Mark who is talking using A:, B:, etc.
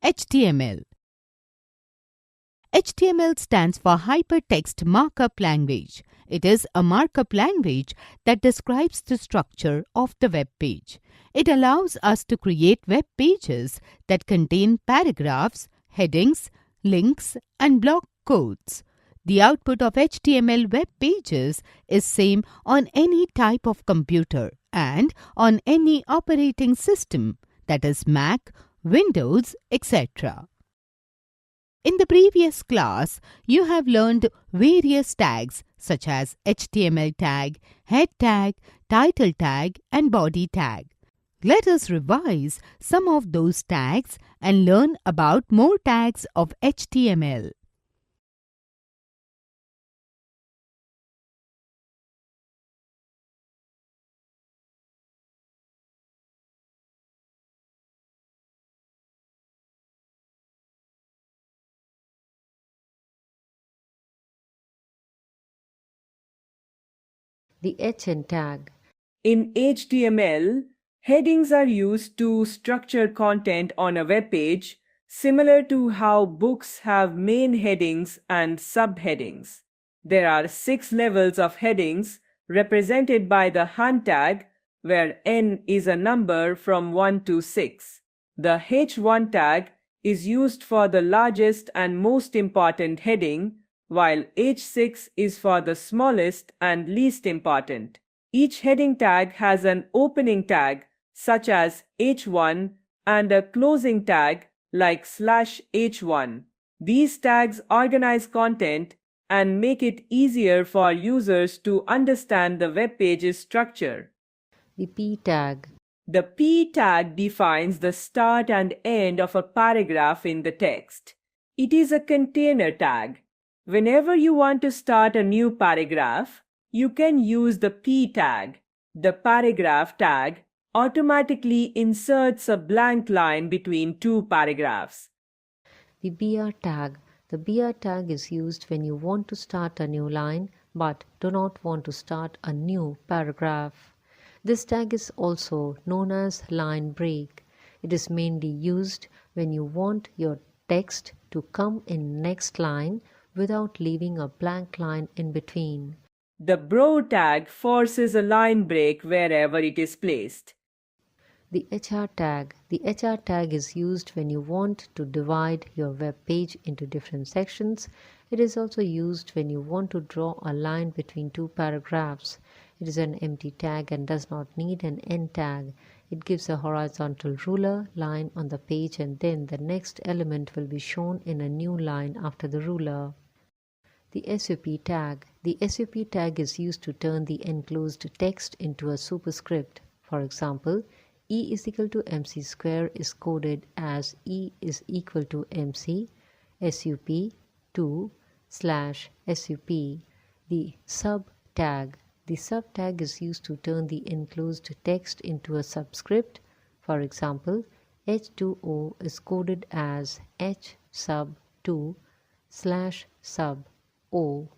A: HTML. HTML stands for Hypertext Markup Language. It is a markup language that describes the structure of the web page. It allows us to create web pages that contain paragraphs, headings, links, and block codes. The output of HTML web pages is same on any type of computer and on any operating system, that is Mac, Windows, etc. In the previous class, you have learned various tags such as HTML tag, head tag, title tag, and body tag. Let us revise some of those tags and learn about more tags of HTML.
B: The HN tag.
C: In HTML, headings are used to structure content on a web page, similar to how books have main headings and subheadings. There are 6 levels of headings represented by the Hun tag, where n is a number from 1 to 6. The H1 tag is used for the largest and most important heading, while H6 is for the smallest and least important. Each heading tag has an opening tag such as H1 and a closing tag like /H1. These tags organize content and make it easier for users to understand the web page's structure.
B: The P tag.
C: The P tag defines the start and end of a paragraph in the text. It is a container tag. Whenever you want to start a new paragraph, you can use the P tag. The paragraph tag automatically inserts a blank line between 2 paragraphs.
B: The BR tag. The BR tag is used when you want to start a new line but do not want to start a new paragraph. This tag is also known as line break. It is mainly used when you want your text to come in next line without leaving a blank line in between.
C: The bro tag forces a line break wherever it is placed.
B: The HR tag. The HR tag is used when you want to divide your web page into different sections. It is also used when you want to draw a line between 2 paragraphs. It is an empty tag and does not need an end tag. It gives a horizontal ruler line on the page and then the next element will be shown in a new line after the ruler. The SUP tag. The SUP tag is used to turn the enclosed text into a superscript. For example, E is equal to MC square is coded as E is equal to MC SUP 2/SUP. The sub tag. The sub tag is used to turn the enclosed text into a subscript. For example, H2O is coded as H sub 2/sub O.